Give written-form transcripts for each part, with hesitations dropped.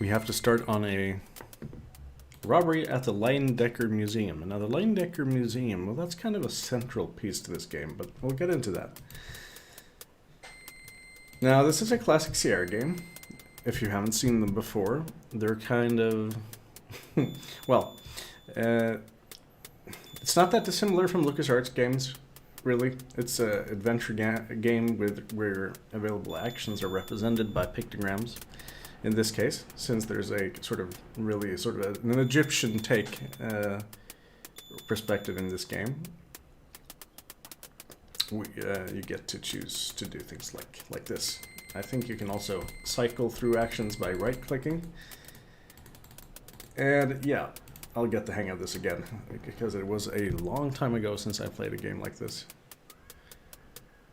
we have to start on a robbery at the Dagger Museum. And now the Dagger Museum, well, that's kind of a central piece to this game, but we'll get into that. Now, this is a classic Sierra game. If you haven't seen them before, they're kind of... well, it's not that dissimilar from LucasArts games, really. It's an adventure game where available actions are represented by pictograms. In this case, since there's a sort of an Egyptian take perspective in this game, you get to choose to do things like this. I think you can also cycle through actions by right-clicking. And yeah, I'll get the hang of this again, because it was a long time ago since I played a game like this.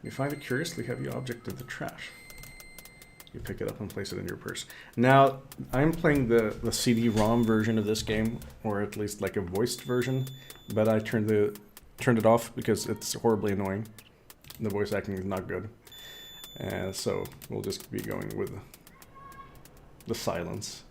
You find a curiously heavy object in the trash. You pick it up and place it in your purse. Now, I'm playing the CD-ROM version of this game, or at least like a voiced version, but I turned it off because it's horribly annoying. The voice acting is not good. So we'll just be going with the silence.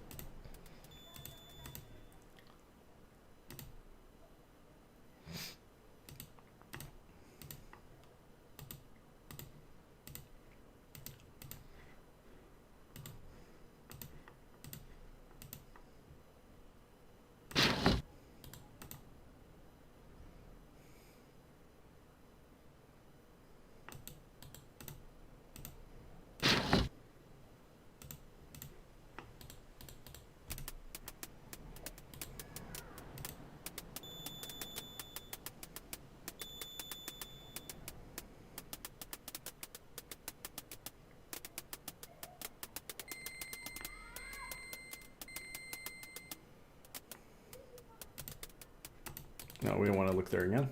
No, we don't want to look there again.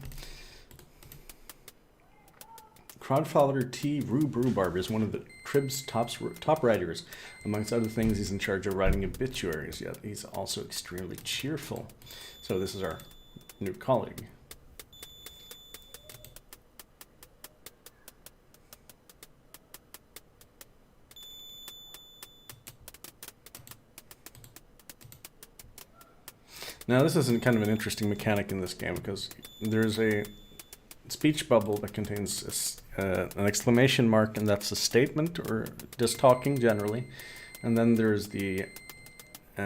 Crowdfather T. Rhubarb is one of the Crib's top writers. Amongst other things, he's in charge of writing obituaries, yet he's also extremely cheerful. So this is our new colleague. Now this is kind of an interesting mechanic in this game, because there's a speech bubble that contains an exclamation mark, and that's a statement, or just talking generally. And then there's the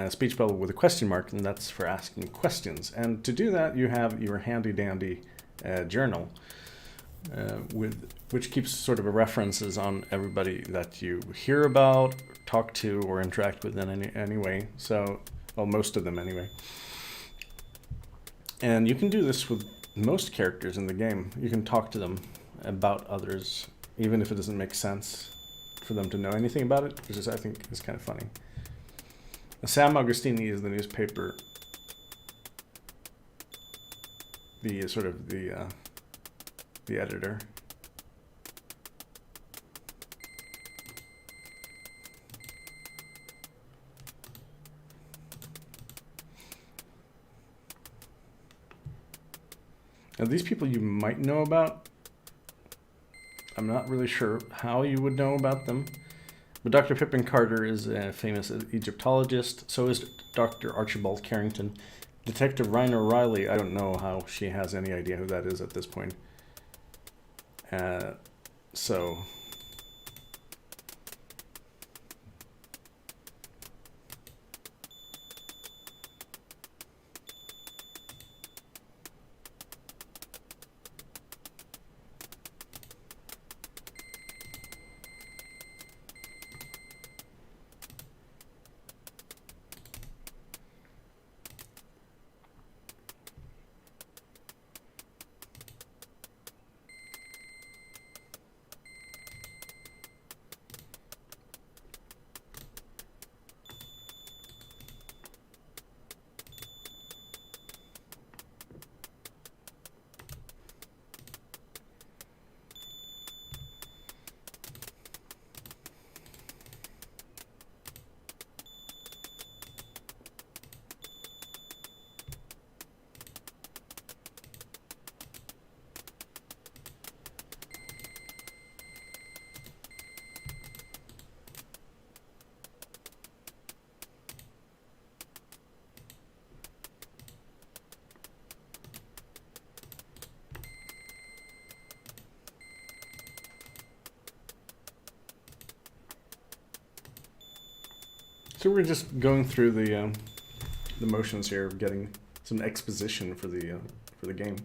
speech bubble with a question mark, and that's for asking questions. And to do that, you have your handy-dandy journal, which keeps sort of references on everybody that you hear about, talk to, or interact with in any way. So, well, most of them anyway. And you can do this with most characters in the game. You can talk to them about others, even if it doesn't make sense for them to know anything about it, which is, I think, is kind of funny. Sam Augustini is the newspaper, the editor. Now, these people you might know about. I'm not really sure how you would know about them. But Dr. Pippin Carter is a famous Egyptologist. So is Dr. Archibald Carrington. Detective Raina Riley, I don't know how she has any idea who that is at this point. So... So we're just going through the motions here of getting some exposition for the game.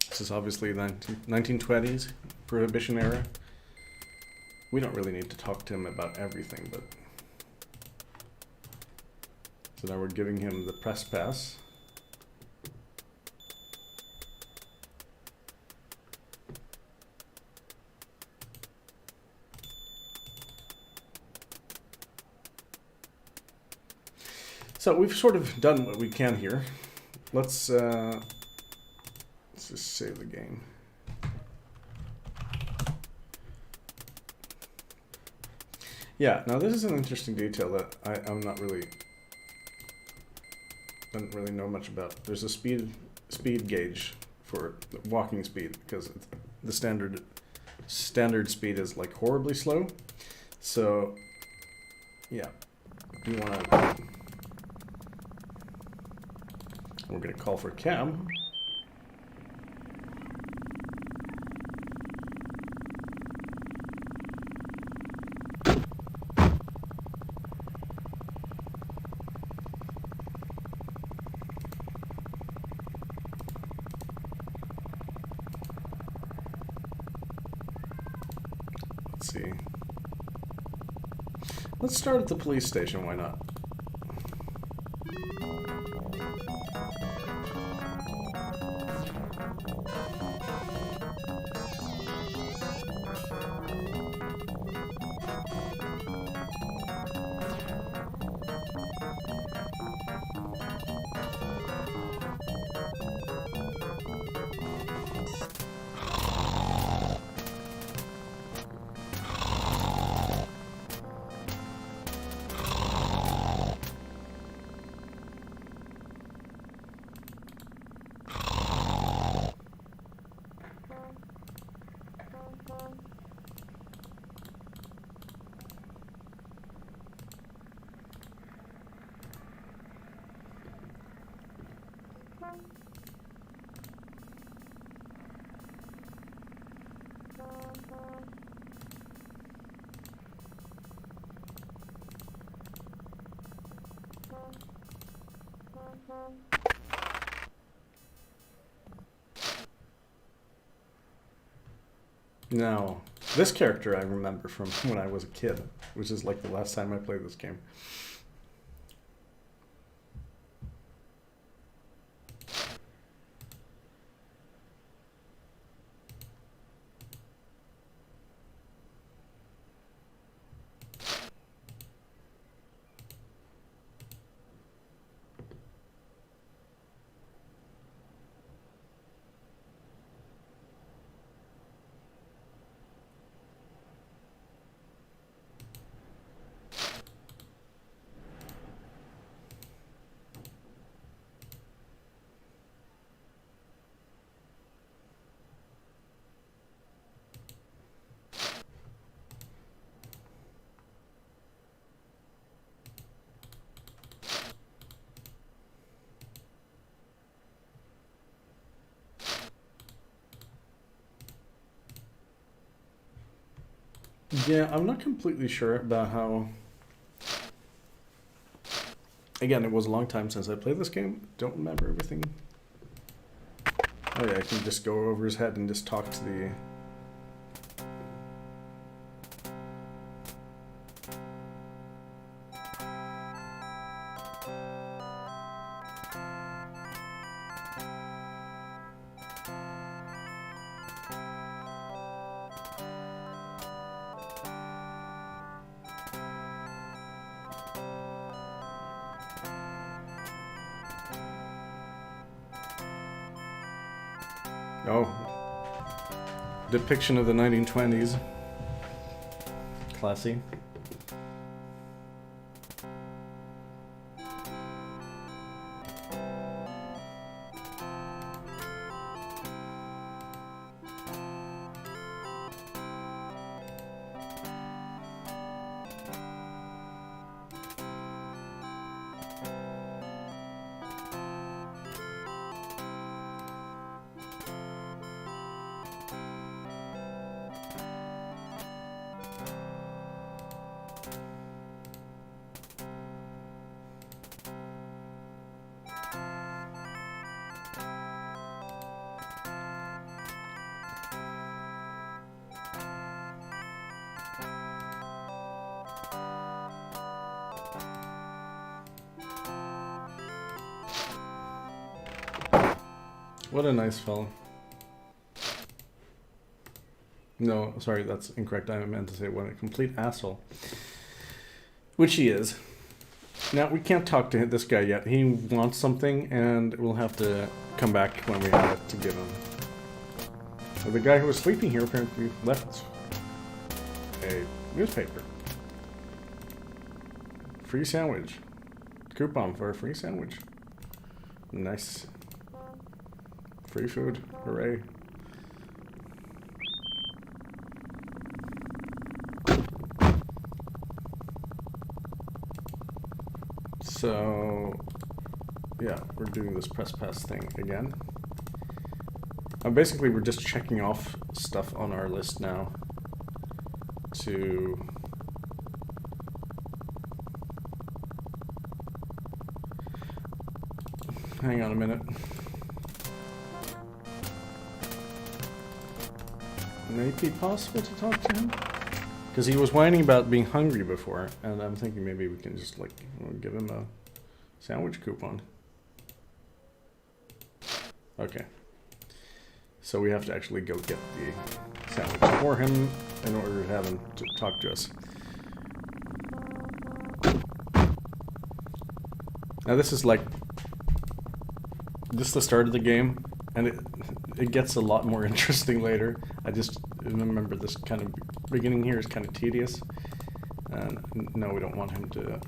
This is obviously the 1920s, Prohibition era. We don't really need to talk to him about everything, but... So now we're giving him the press pass. So we've sort of done what we can here. Let's just save the game. Yeah, now this is an interesting detail that I'm not really, don't really know much about. There's a speed gauge for walking speed, because the standard speed is like horribly slow. So yeah, you want to, we're going to call for cam. Let's see. Let's start at the police station, why not? Now, this character I remember from when I was a kid, which is like the last time I played this game. Yeah, I'm not completely sure about how... Again, it was a long time since I played this game. Don't remember everything. Oh yeah, I can just go over his head and just talk to the... Oh. Depiction of the 1920s. Classy. What a nice fellow. No, sorry, that's incorrect. I meant to say what a complete asshole. Which he is. Now, we can't talk to this guy yet. He wants something, and we'll have to come back when we have it to give him. So the guy who was sleeping here apparently left a newspaper. Free sandwich. Coupon for a free sandwich. Nice. Free food. Hooray. So, yeah, we're doing this press pass thing again. Basically, we're just checking off stuff on our list now to... Hang on a minute. May it be possible to talk to him? Because he was whining about being hungry before, and I'm thinking maybe we can just, like, give him a sandwich coupon. Okay. So we have to actually go get the sandwich for him in order to have him to talk to us. Now this is like... This is the start of the game, and it gets a lot more interesting later. I just remember this kind of beginning here is kind of tedious. And no, we don't want him to...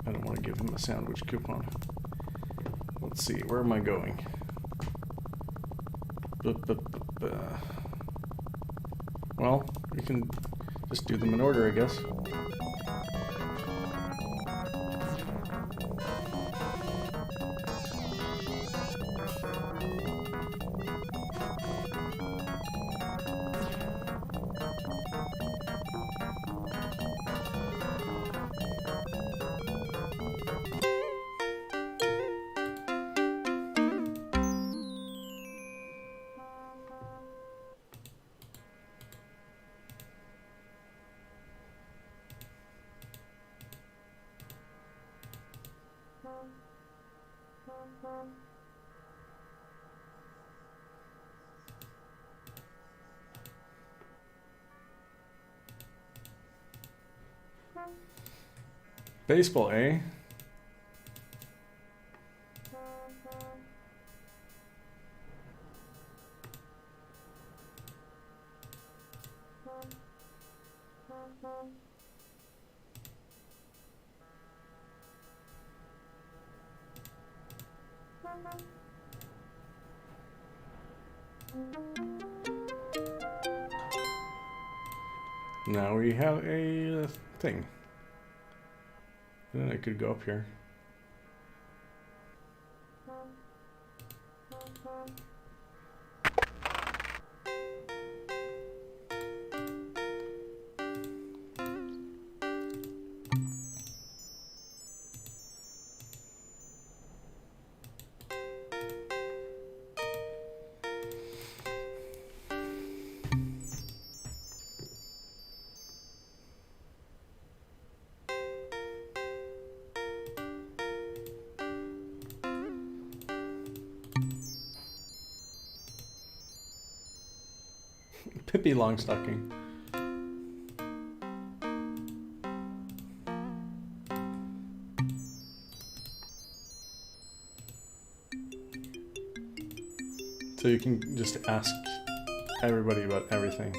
I don't want to give him a sandwich coupon. Let's see, where am I going? Well, we can just do them in order, I guess. Baseball, eh? Now we have a thing. Then I could go up here. Pippi Longstocking. So you can just ask everybody about everything.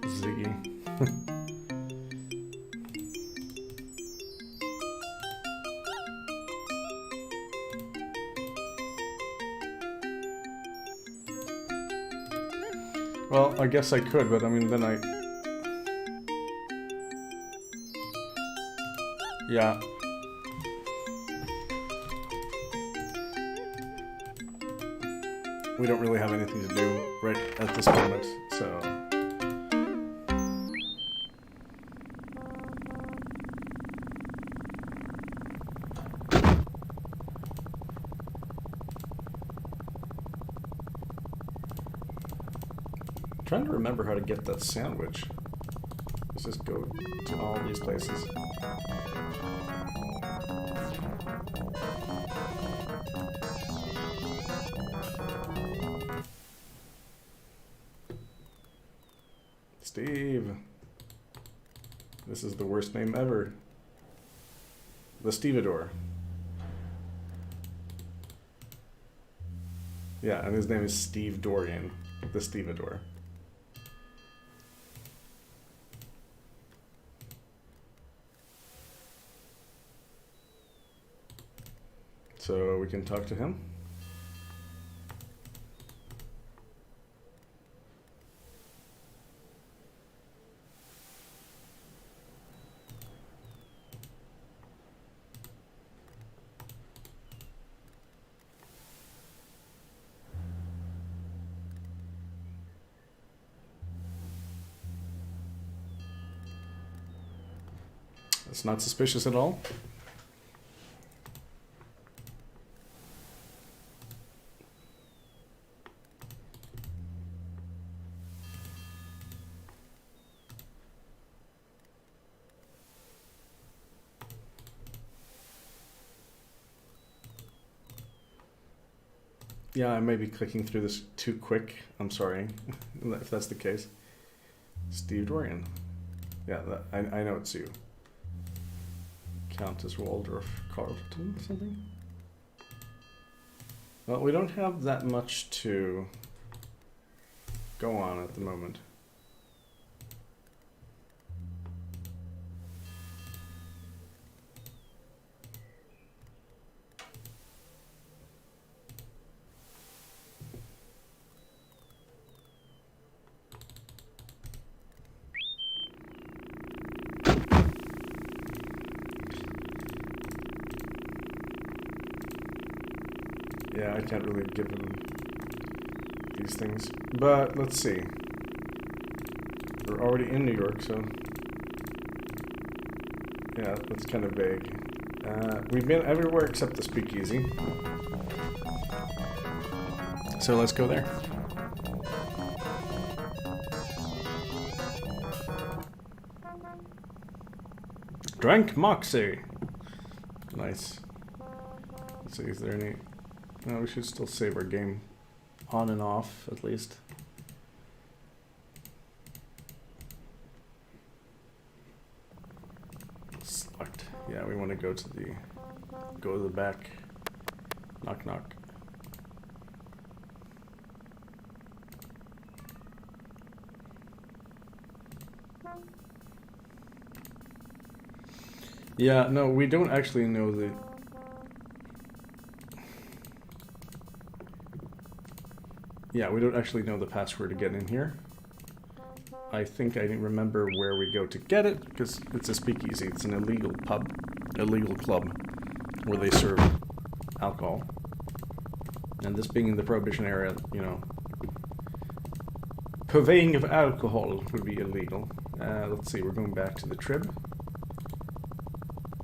Ziggy. Well, I guess I could, but I mean, then I... Yeah. We don't really have anything to do right at this moment, so... Trying to remember how to get that sandwich. Let's just go to all these places. Steve. This is the worst name ever. The Stevedore. Yeah, and his name is Steve Dorian. The Stevedore. So we can talk to him. It's not suspicious at all. Yeah, I may be clicking through this too quick. I'm sorry if that's the case. Steve Dorian. Yeah, I know it's you. Countess Waldorf Carlton, something? Well, we don't have that much to go on at the moment. Yeah, I can't really give them these things. But let's see. We're already in New York, so... Yeah, that's kind of vague. We've been everywhere except the Speakeasy. So let's go there. Drank Moxie! Nice. Let's see, is there any... No, we should still save our game on and off, at least. Select. Yeah, we want to go to the back. Knock, knock. Yeah, no, we don't actually know the... Yeah, we don't actually know the password to get in here. I think I remember where we go to get it, because it's a speakeasy. It's an illegal pub, illegal club, where they serve alcohol. And this being in the Prohibition area, you know, purveying of alcohol would be illegal. Let's see, we're going back to the Trib.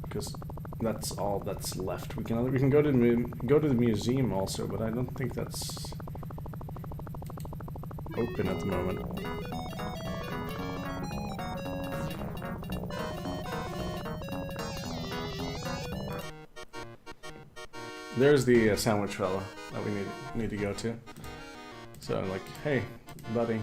Because that's all that's left. We can go to the museum also, but I don't think that's open at the moment. There's the sandwich fella that we need to go to. So I'm like, hey, buddy.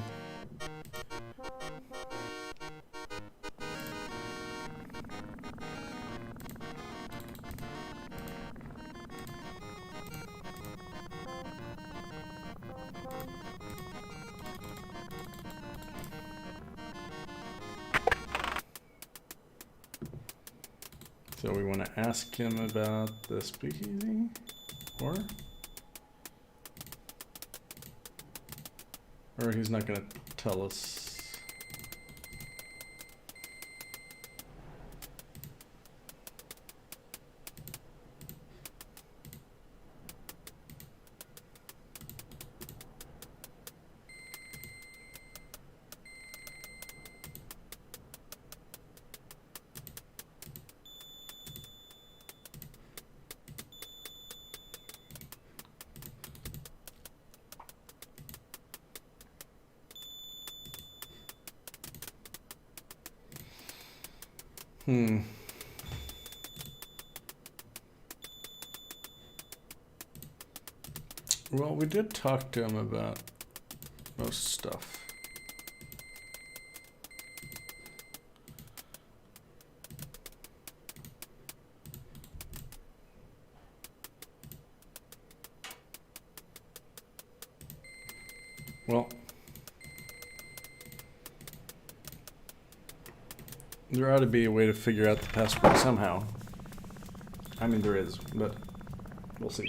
So we want to ask him about the speakeasy, or he's not going to tell us. Well, we did talk to him about most stuff. Well, there ought to be a way to figure out the password somehow. I mean, there is, but we'll see.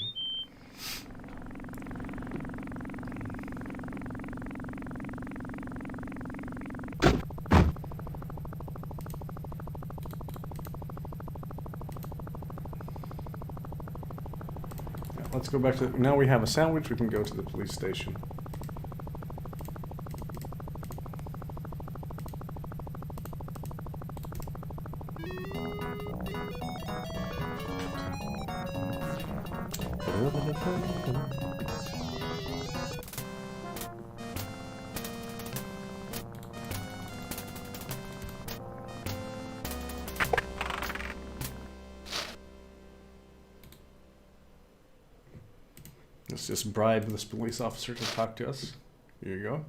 Let's go back to, now we have a sandwich, we can go to the police station. Let's just bribe this police officer to talk to us. Here you go.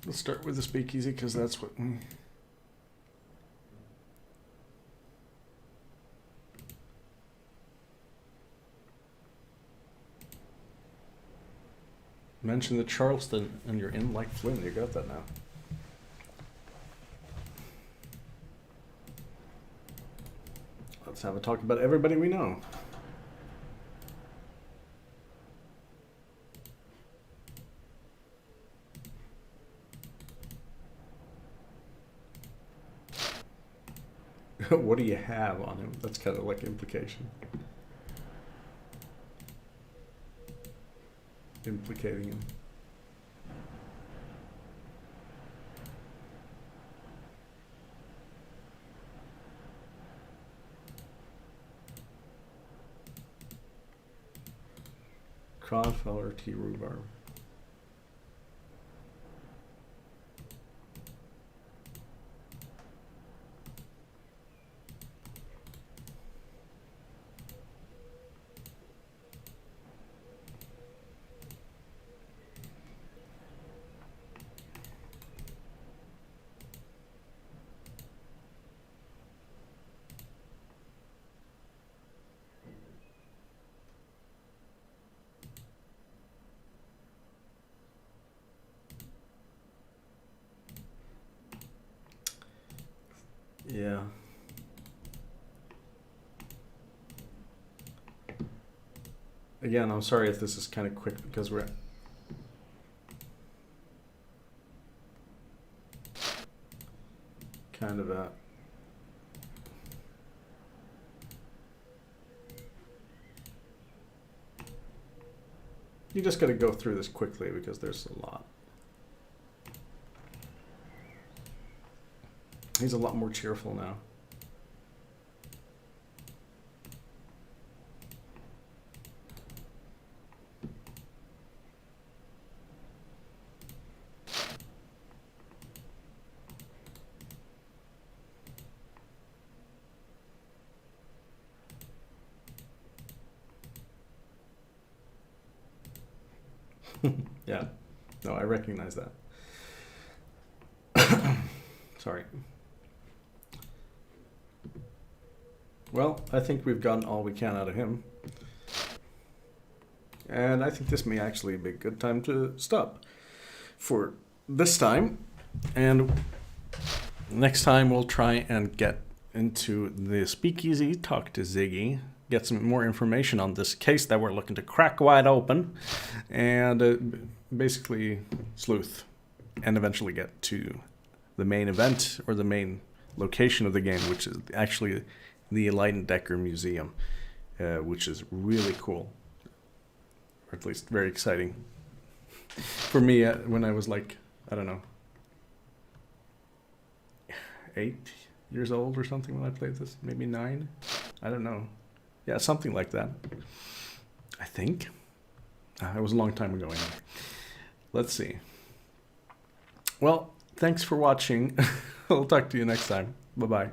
Let's start with the speakeasy because that's what we... Mention the Charleston and you're in like Flynn. You got that now. Let's have a talk about everybody we know. What do you have on him? That's kind of like implication. Implicating him. Crawdfeller tea rhubarb. Yeah. Again, I'm sorry if this is kind of quick because we're kind of at You just got to go through this quickly because there's a lot. He's a lot more cheerful now. Yeah, no, I recognize that. Sorry. Well, I think we've gotten all we can out of him. And I think this may actually be a good time to stop for this time. And next time we'll try and get into the speakeasy, talk to Ziggy, get some more information on this case that we're looking to crack wide open, and basically sleuth, and eventually get to the main event, or the main location of the game, which is actually the Dagger Museum, which is really cool, or at least very exciting. For me, when I was like, I don't know, 8 years old or something when I played this, maybe 9, I don't know. Yeah, something like that, I think. It was a long time ago anyway. Let's see. Well, thanks for watching. I'll talk to you next time. Bye-bye.